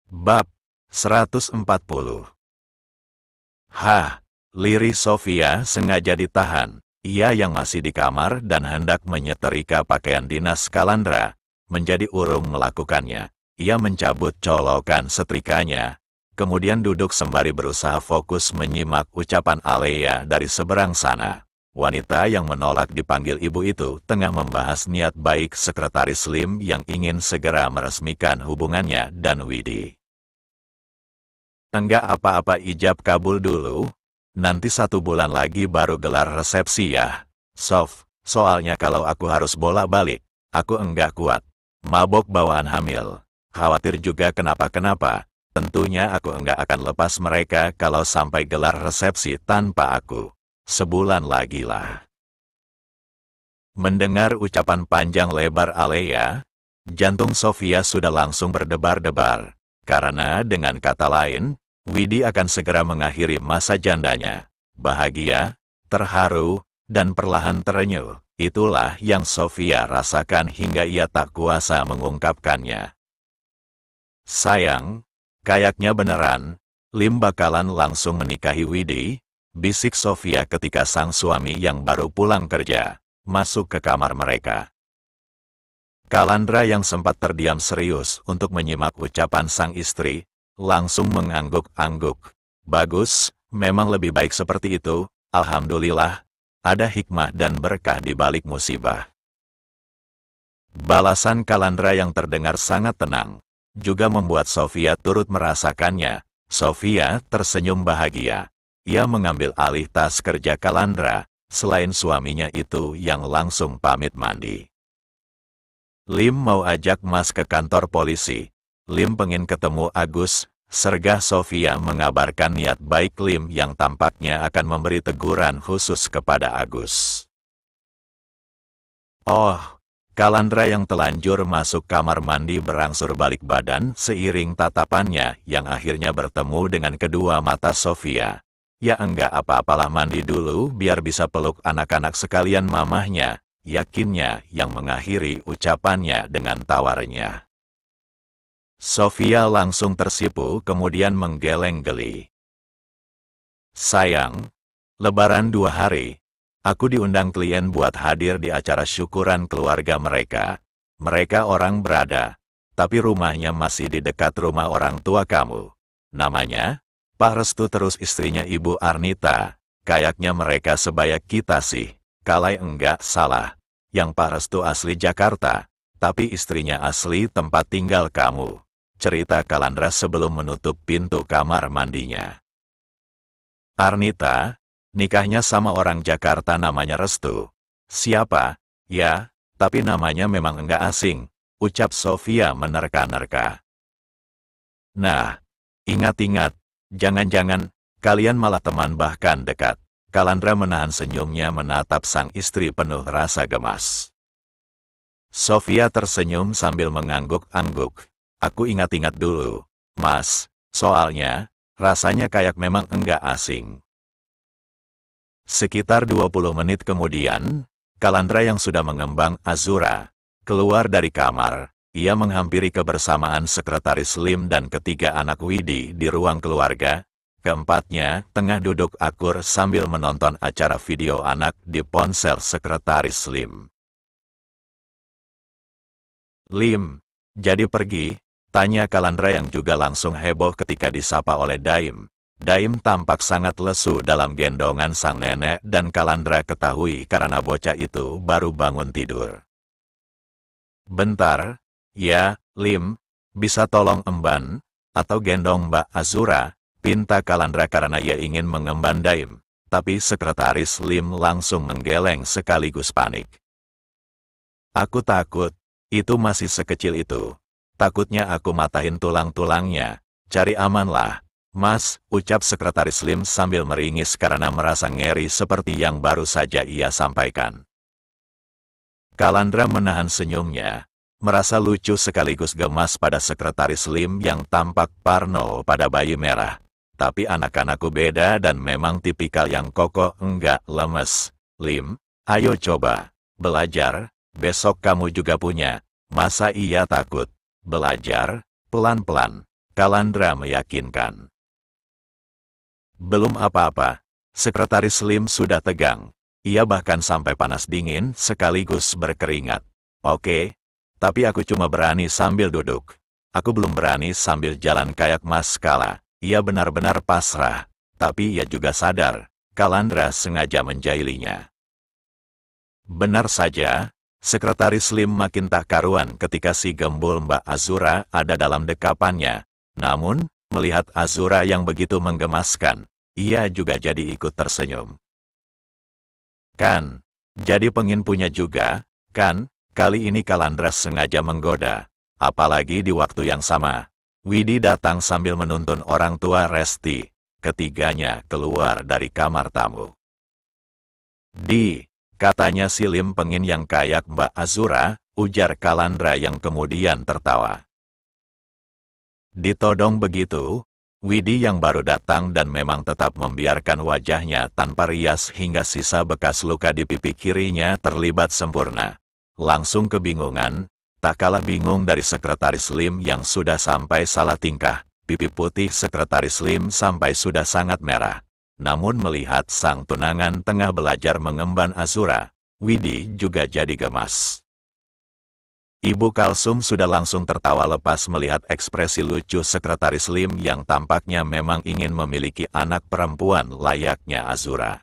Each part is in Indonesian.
Bab 140. Liri Sofia sengaja ditahan. Ia yang masih di kamar dan hendak menyetrika pakaian dinas Kalandra, menjadi urung melakukannya. Ia mencabut colokan setrikanya, kemudian duduk sembari berusaha fokus menyimak ucapan Alea dari seberang sana. Wanita yang menolak dipanggil ibu itu tengah membahas niat baik Sekretaris Lim yang ingin segera meresmikan hubungannya dan Widi. Enggak apa-apa, ijab kabul dulu. Nanti 1 bulan lagi baru gelar resepsi ya, Sof. Soalnya kalau aku harus bolak-balik, aku enggak kuat. Mabok bawaan hamil. Khawatir juga kenapa-kenapa. Tentunya aku enggak akan lepas mereka kalau sampai gelar resepsi tanpa aku. Sebulan lagi lah. Mendengar ucapan panjang lebar Alea, jantung Sofia sudah langsung berdebar-debar. Karena dengan kata lain, Widi akan segera mengakhiri masa jandanya. Bahagia, terharu, dan perlahan terenyuh. Itulah yang Sofia rasakan hingga ia tak kuasa mengungkapkannya. Sayang, kayaknya beneran, Lim bakalan langsung menikahi Widi, bisik Sofia ketika sang suami yang baru pulang kerja masuk ke kamar mereka. Kalandra yang sempat terdiam serius untuk menyimak ucapan sang istri, langsung mengangguk-angguk. Bagus, memang lebih baik seperti itu, alhamdulillah, ada hikmah dan berkah di balik musibah. Balasan Kalandra yang terdengar sangat tenang, juga membuat Sofia turut merasakannya. Sofia tersenyum bahagia. Ia mengambil alih tas kerja Kalandra, selain suaminya itu yang langsung pamit mandi. Lim mau ajak Mas ke kantor polisi. Lim pengen ketemu Agus, sergah Sofia mengabarkan niat baik Lim yang tampaknya akan memberi teguran khusus kepada Agus. Oh, Kalandra yang telanjur masuk kamar mandi berangsur balik badan seiring tatapannya yang akhirnya bertemu dengan kedua mata Sofia. Ya enggak apa-apalah, mandi dulu biar bisa peluk anak-anak sekalian mamahnya, yakinnya yang mengakhiri ucapannya dengan tawarnya. Sofia langsung tersipu kemudian menggeleng geli. Sayang, Lebaran 2 hari, aku diundang klien buat hadir di acara syukuran keluarga mereka. Mereka orang berada, tapi rumahnya masih di dekat rumah orang tua kamu. Namanya, Pak Restu terus istrinya Ibu Arnita. Kayaknya mereka sebaya kita sih, kalau enggak salah. Yang Pak Restu asli Jakarta, tapi istrinya asli tempat tinggal kamu. Cerita Kalandra sebelum menutup pintu kamar mandinya. Arnita, nikahnya sama orang Jakarta namanya Restu. Siapa? Ya, tapi namanya memang enggak asing, ucap Sofia menerka-nerka. Nah, ingat-ingat, jangan-jangan kalian malah teman bahkan dekat. Kalandra menahan senyumnya menatap sang istri penuh rasa gemas. Sofia tersenyum sambil mengangguk-angguk. Aku ingat-ingat dulu, Mas, soalnya, rasanya kayak memang enggak asing. Sekitar 20 menit kemudian, Kalandra yang sudah mengembang Azura, keluar dari kamar. Ia menghampiri kebersamaan Sekretaris Lim dan ketiga anak Widi di ruang keluarga. Keempatnya tengah duduk akur sambil menonton acara video anak di ponsel Sekretaris Lim. Lim, jadi pergi? Tanya Kalandra yang juga langsung heboh ketika disapa oleh Daim. Daim tampak sangat lesu dalam gendongan sang nenek dan Kalandra ketahui karena bocah itu baru bangun tidur. Bentar, ya, Lim, bisa tolong emban, atau gendong Mbak Azura, pinta Kalandra karena ia ingin mengemban Daim. Tapi Sekretaris Lim langsung menggeleng sekaligus panik. Aku takut, itu masih sekecil itu. Takutnya aku matahin tulang-tulangnya. Cari aman lah, Mas, ucap Sekretaris Lim sambil meringis karena merasa ngeri seperti yang baru saja ia sampaikan. Kalandra menahan senyumnya, merasa lucu sekaligus gemas pada Sekretaris Lim yang tampak parno pada bayi merah. Tapi anak-anakku beda dan memang tipikal yang kokoh enggak lemes. Lim, ayo coba, belajar, besok kamu juga punya. Masa iya takut? Belajar, pelan-pelan. Kalandra meyakinkan. Belum apa-apa, Sekretaris Lim sudah tegang. Ia bahkan sampai panas dingin sekaligus berkeringat. Oke, tapi aku cuma berani sambil duduk. Aku belum berani sambil jalan kayak Mas Kala. Ia benar-benar pasrah. Tapi ia juga sadar, Kalandra sengaja menjailinya. Benar saja, Sekretaris Lim makin tak karuan ketika si gembul Mbak Azura ada dalam dekapannya. Namun, melihat Azura yang begitu menggemaskan, ia juga jadi ikut tersenyum. Kan, jadi pengen punya juga, kan? Kali ini Kalandra sengaja menggoda. Apalagi di waktu yang sama, Widi datang sambil menuntun orang tua Resti. Ketiganya keluar dari kamar tamu. Katanya si Lim pengen yang kayak Mbak Azura, ujar Kalandra yang kemudian tertawa. Ditodong begitu, Widi yang baru datang dan memang tetap membiarkan wajahnya tanpa rias hingga sisa bekas luka di pipi kirinya terlibat sempurna. Langsung kebingungan, tak kalah bingung dari Sekretaris Lim yang sudah sampai salah tingkah. Pipi putih Sekretaris Lim sampai sudah sangat merah. Namun melihat sang tunangan tengah belajar mengemban Azura, Widi juga jadi gemas. Ibu Kalsum sudah langsung tertawa lepas melihat ekspresi lucu Sekretaris Lim yang tampaknya memang ingin memiliki anak perempuan layaknya Azura.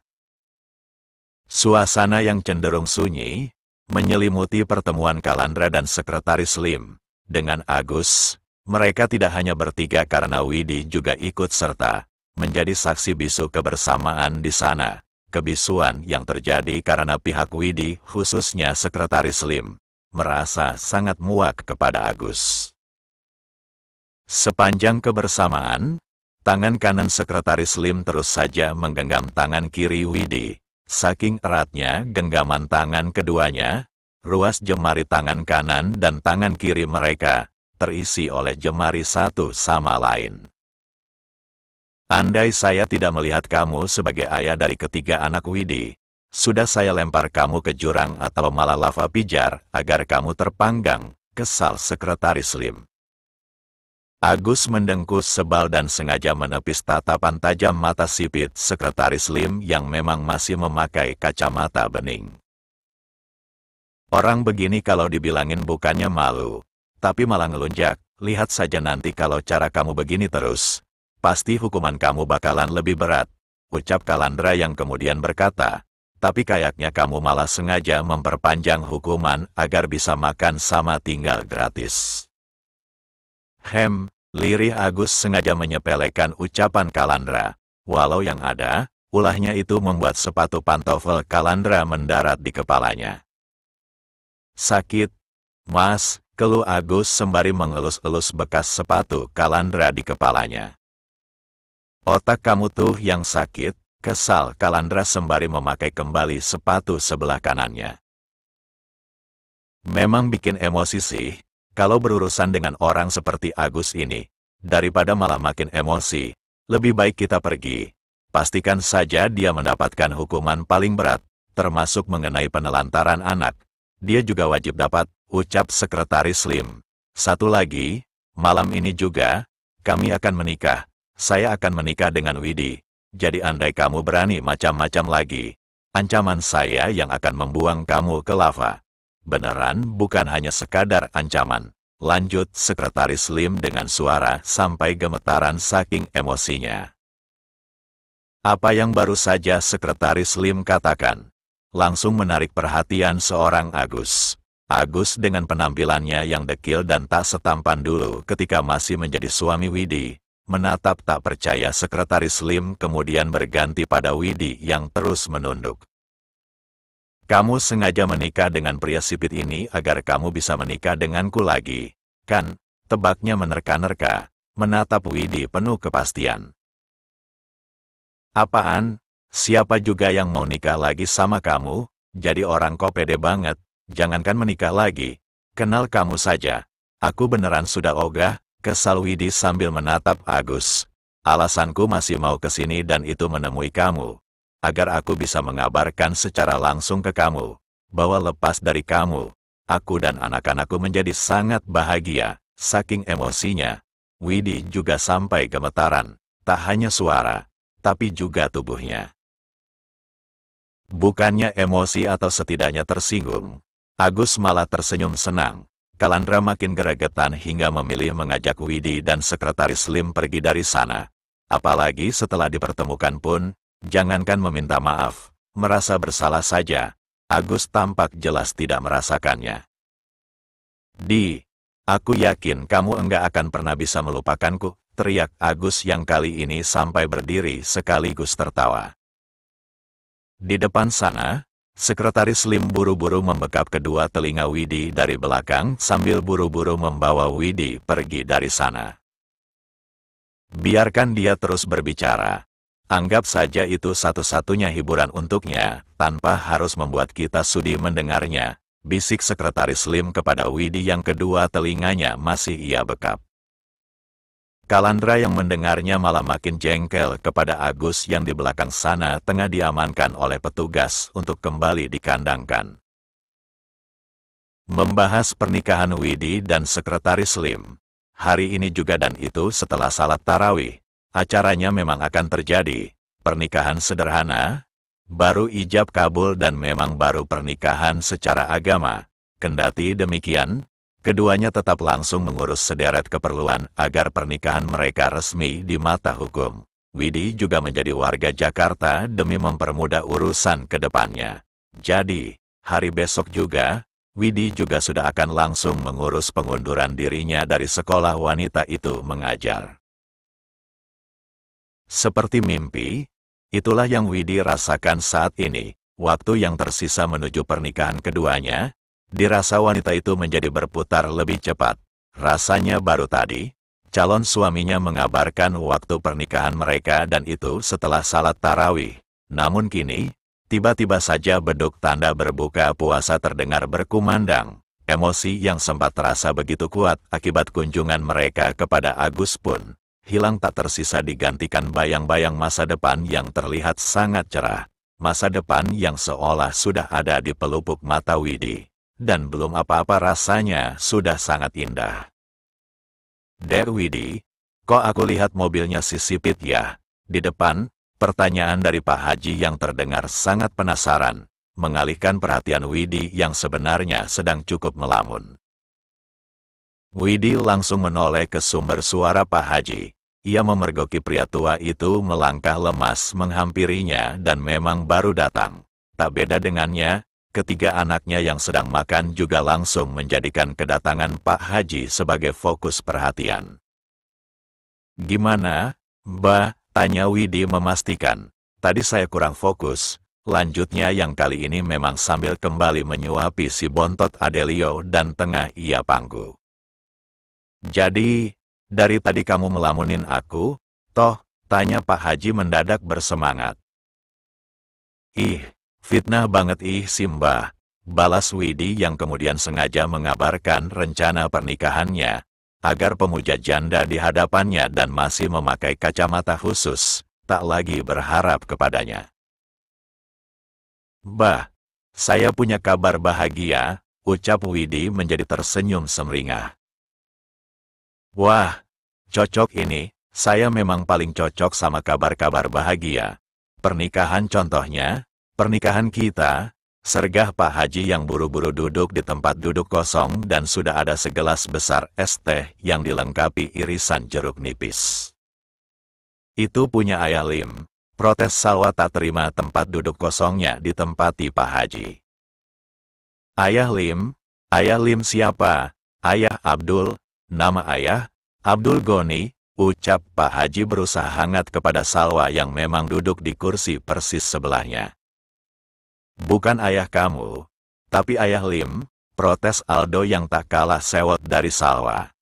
Suasana yang cenderung sunyi menyelimuti pertemuan Kalandra dan Sekretaris Lim. Dengan Agus, mereka tidak hanya bertiga karena Widi juga ikut serta, menjadi saksi bisu kebersamaan di sana. Kebisuan yang terjadi karena pihak Widi, khususnya Sekretaris Lim, merasa sangat muak kepada Agus. Sepanjang kebersamaan, tangan kanan Sekretaris Lim terus saja menggenggam tangan kiri Widi. Saking eratnya genggaman tangan keduanya, ruas jemari tangan kanan dan tangan kiri mereka terisi oleh jemari satu sama lain. Andai saya tidak melihat kamu sebagai ayah dari ketiga anak Widi, sudah saya lempar kamu ke jurang atau malah lava pijar agar kamu terpanggang, kesal Sekretaris Lim. Agus mendengkus sebal dan sengaja menepis tatapan tajam mata sipit Sekretaris Lim yang memang masih memakai kacamata bening. Orang begini kalau dibilangin bukannya malu, tapi malah ngelunjak. Lihat saja nanti kalau cara kamu begini terus, pasti hukuman kamu bakalan lebih berat, ucap Kalandra yang kemudian berkata, tapi kayaknya kamu malah sengaja memperpanjang hukuman agar bisa makan sama tinggal gratis. Lirih Agus sengaja menyepelekan ucapan Kalandra, walau yang ada, ulahnya itu membuat sepatu pantofel Kalandra mendarat di kepalanya. Sakit, Mas, keluh Agus sembari mengelus-elus bekas sepatu Kalandra di kepalanya. Otak kamu tuh yang sakit, kesal Kalandra sembari memakai kembali sepatu sebelah kanannya. Memang bikin emosi sih, kalau berurusan dengan orang seperti Agus ini. Daripada malah makin emosi, lebih baik kita pergi. Pastikan saja dia mendapatkan hukuman paling berat, termasuk mengenai penelantaran anak. Dia juga wajib dapat, ucap Sekretaris Lim. Satu lagi, malam ini juga, kami akan menikah. Saya akan menikah dengan Widi. Jadi andai kamu berani macam-macam lagi, ancaman saya yang akan membuang kamu ke lava. Beneran bukan hanya sekadar ancaman, lanjut Sekretaris Lim dengan suara sampai gemetaran saking emosinya. Apa yang baru saja Sekretaris Lim katakan, langsung menarik perhatian seorang Agus. Agus dengan penampilannya yang dekil dan tak setampan dulu ketika masih menjadi suami Widi, menatap tak percaya Sekretaris Lim kemudian berganti pada Widi yang terus menunduk. Kamu sengaja menikah dengan pria sipit ini agar kamu bisa menikah denganku lagi, kan? Tebaknya menerka-nerka, menatap Widi penuh kepastian. Apaan? Siapa juga yang mau nikah lagi sama kamu? Jadi orang kok pede banget, jangankan menikah lagi, kenal kamu saja. Aku beneran sudah ogah, kesal Widi sambil menatap Agus. Alasanku masih mau kesini dan itu menemui kamu, agar aku bisa mengabarkan secara langsung ke kamu, bahwa lepas dari kamu, aku dan anak-anakku menjadi sangat bahagia. Saking emosinya, Widi juga sampai gemetaran, tak hanya suara, tapi juga tubuhnya. Bukannya emosi atau setidaknya tersinggung, Agus malah tersenyum senang. Kalandra makin gregetan hingga memilih mengajak Widi dan Sekretaris Lim pergi dari sana. Apalagi setelah dipertemukan pun, jangankan meminta maaf, merasa bersalah saja, Agus tampak jelas tidak merasakannya. Aku yakin kamu enggak akan pernah bisa melupakanku, teriak Agus yang kali ini sampai berdiri sekaligus tertawa. Di depan sana, Sekretaris Lim buru-buru membekap kedua telinga Widi dari belakang sambil buru-buru membawa Widi pergi dari sana. Biarkan dia terus berbicara. Anggap saja itu satu-satunya hiburan untuknya, tanpa harus membuat kita sudi mendengarnya, bisik Sekretaris Lim kepada Widi yang kedua telinganya masih ia bekap. Kalandra yang mendengarnya malah makin jengkel kepada Agus yang di belakang sana tengah diamankan oleh petugas untuk kembali dikandangkan. Membahas pernikahan Widi dan Sekretaris Lim. Hari ini juga dan itu setelah salat tarawih. Acaranya memang akan terjadi. Pernikahan sederhana, baru ijab kabul dan memang baru pernikahan secara agama. Kendati demikian, keduanya tetap langsung mengurus sederet keperluan agar pernikahan mereka resmi di mata hukum. Widi juga menjadi warga Jakarta demi mempermudah urusan ke depannya. Jadi, hari besok juga, Widi juga sudah akan langsung mengurus pengunduran dirinya dari sekolah wanita itu mengajar. Seperti mimpi, itulah yang Widi rasakan saat ini, waktu yang tersisa menuju pernikahan keduanya. Dirasa wanita itu menjadi berputar lebih cepat. Rasanya baru tadi, calon suaminya mengabarkan waktu pernikahan mereka dan itu setelah salat tarawih. Namun kini, tiba-tiba saja beduk tanda berbuka puasa terdengar berkumandang. Emosi yang sempat terasa begitu kuat akibat kunjungan mereka kepada Agus pun hilang tak tersisa digantikan bayang-bayang masa depan yang terlihat sangat cerah. Masa depan yang seolah sudah ada di pelupuk mata Widi. Dan belum apa-apa rasanya sudah sangat indah. "Dek Widi, kok aku lihat mobilnya si Sipit ya? Di depan?" Pertanyaan dari Pak Haji yang terdengar sangat penasaran, mengalihkan perhatian Widi yang sebenarnya sedang cukup melamun. Widi langsung menoleh ke sumber suara Pak Haji. Ia memergoki pria tua itu melangkah lemas menghampirinya dan memang baru datang. Tak beda dengannya, ketiga anaknya yang sedang makan juga langsung menjadikan kedatangan Pak Haji sebagai fokus perhatian. "Gimana, Mbah?" tanya Widi memastikan. "Tadi saya kurang fokus." Lanjutnya yang kali ini memang sambil kembali menyuapi si bontot Adelio dan tengah ia pangku. "Jadi, dari tadi kamu melamunin aku, toh?" tanya Pak Haji mendadak bersemangat. "Ih, fitnah banget si Mbah," balas Widi yang kemudian sengaja mengabarkan rencana pernikahannya, agar pemuja janda di hadapannya dan masih memakai kacamata khusus, tak lagi berharap kepadanya. "Mbah, saya punya kabar bahagia," ucap Widi menjadi tersenyum semeringah. "Wah, cocok ini, saya memang paling cocok sama kabar-kabar bahagia. Pernikahan contohnya, pernikahan kita," sergah Pak Haji yang buru-buru duduk di tempat duduk kosong dan sudah ada segelas besar es teh yang dilengkapi irisan jeruk nipis. "Itu punya Ayah Lim," protes Salwa tak terima tempat duduk kosongnya ditempati Pak Haji. "Ayah Lim? Ayah Lim siapa?" "Ayah Abdul." "Nama ayah? Abdul Goni," ucap Pak Haji berusaha hangat kepada Salwa yang memang duduk di kursi persis sebelahnya. "Bukan ayah kamu, tapi Ayah Lim," protes Aldo yang tak kalah sewot dari Salwa.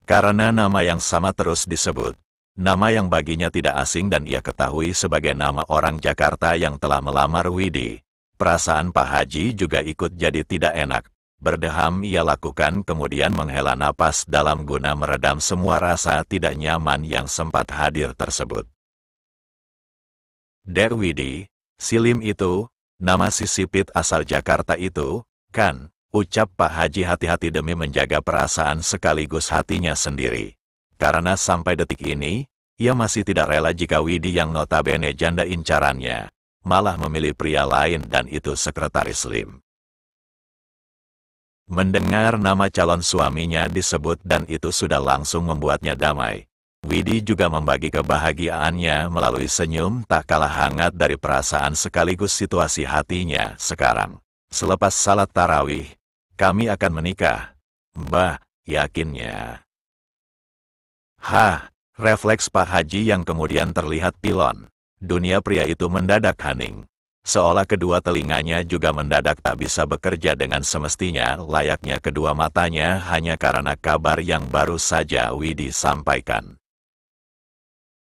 Karena nama yang sama terus disebut, nama yang baginya tidak asing dan ia ketahui sebagai nama orang Jakarta yang telah melamar Widi, perasaan Pak Haji juga ikut jadi tidak enak. Berdeham ia lakukan kemudian menghela napas dalam guna meredam semua rasa tidak nyaman yang sempat hadir tersebut. "Dek Widi, si Lim itu, nama si Sipit asal Jakarta itu, kan?" ucap Pak Haji hati-hati demi menjaga perasaan sekaligus hatinya sendiri. Karena sampai detik ini, ia masih tidak rela jika Widi yang notabene janda incarannya, malah memilih pria lain dan itu Sekretaris Lim. Mendengar nama calon suaminya disebut dan itu sudah langsung membuatnya damai. Widi juga membagi kebahagiaannya melalui senyum tak kalah hangat dari perasaan sekaligus situasi hatinya sekarang. Selepas salat tarawih, kami akan menikah. Mbah, yakinnya. Refleks Pak Haji yang kemudian terlihat pilon. Dunia pria itu mendadak hening. Seolah kedua telinganya juga mendadak tak bisa bekerja dengan semestinya, layaknya kedua matanya hanya karena kabar yang baru saja Widi sampaikan.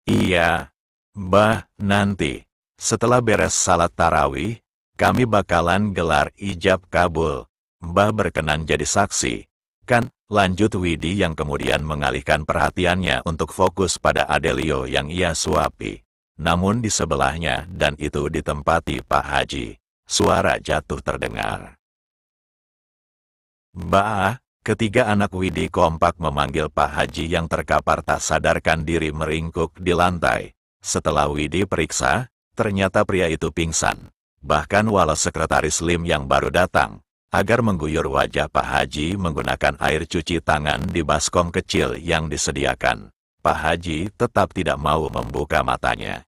Iya, Mbah, nanti, setelah beres salat tarawih, kami bakalan gelar ijab kabul. Mbah berkenan jadi saksi, kan? Lanjut Widi yang kemudian mengalihkan perhatiannya untuk fokus pada Adelio yang ia suapi. Namun di sebelahnya dan itu ditempati Pak Haji, suara jatuh terdengar. Mbah, ketiga anak Widi kompak memanggil Pak Haji yang terkapar tak sadarkan diri meringkuk di lantai. Setelah Widi periksa, ternyata pria itu pingsan. Bahkan walau Sekretaris Lim yang baru datang, agar mengguyur wajah Pak Haji menggunakan air cuci tangan di baskom kecil yang disediakan, Pak Haji tetap tidak mau membuka matanya.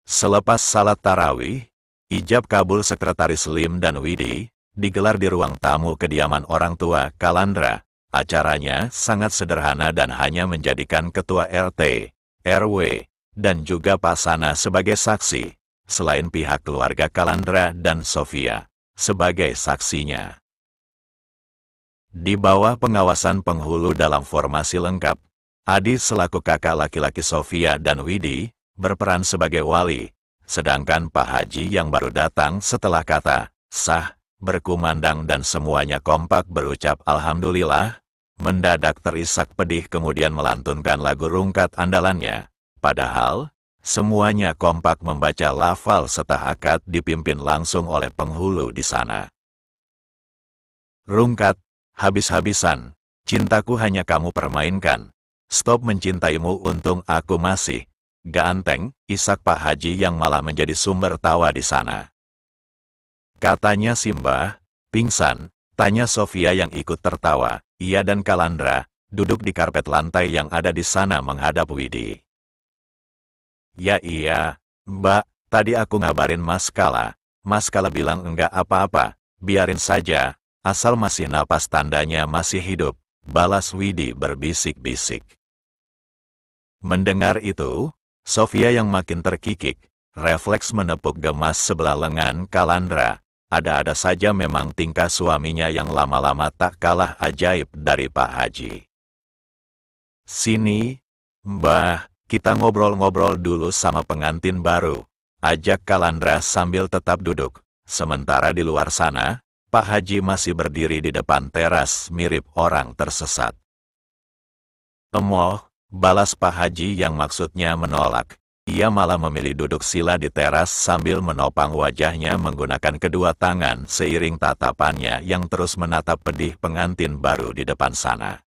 Selepas salat tarawih, ijab kabul Sekretaris Lim dan Widi digelar di ruang tamu kediaman orang tua Kalandra. Acaranya sangat sederhana dan hanya menjadikan Ketua RT, RW, dan juga Pak Sana sebagai saksi, selain pihak keluarga Kalandra dan Sofia sebagai saksinya. Di bawah pengawasan penghulu dalam formasi lengkap, Adi selaku kakak laki-laki Sofia dan Widi berperan sebagai wali, sedangkan Pak Haji yang baru datang setelah kata sah berkumandang dan semuanya kompak berucap Alhamdulillah, mendadak terisak pedih kemudian melantunkan lagu rungkat andalannya. Padahal, semuanya kompak membaca lafal setah akad dipimpin langsung oleh penghulu di sana. Rungkat, habis-habisan, cintaku hanya kamu permainkan. Stop mencintaimu untung aku masih. Ganteng, isak Pak Haji yang malah menjadi sumber tawa di sana. Katanya Simbah, pingsan, tanya Sofia yang ikut tertawa. Ia dan Kalandra duduk di karpet lantai yang ada di sana menghadap Widi. Ya iya, Mbak, tadi aku ngabarin Mas Kala. Mas Kala bilang enggak apa-apa, biarin saja, asal masih napas tandanya masih hidup, balas Widi berbisik-bisik. Mendengar itu, Sofia yang makin terkikik, refleks menepuk gemas sebelah lengan Kalandra. Ada-ada saja memang tingkah suaminya yang lama-lama tak kalah ajaib dari Pak Haji. Sini, Mbah, kita ngobrol-ngobrol dulu sama pengantin baru, ajak Kalandra sambil tetap duduk. Sementara di luar sana, Pak Haji masih berdiri di depan teras mirip orang tersesat. Emoh, balas Pak Haji yang maksudnya menolak. Ia malah memilih duduk sila di teras sambil menopang wajahnya menggunakan kedua tangan seiring tatapannya yang terus menatap pedih pengantin baru di depan sana.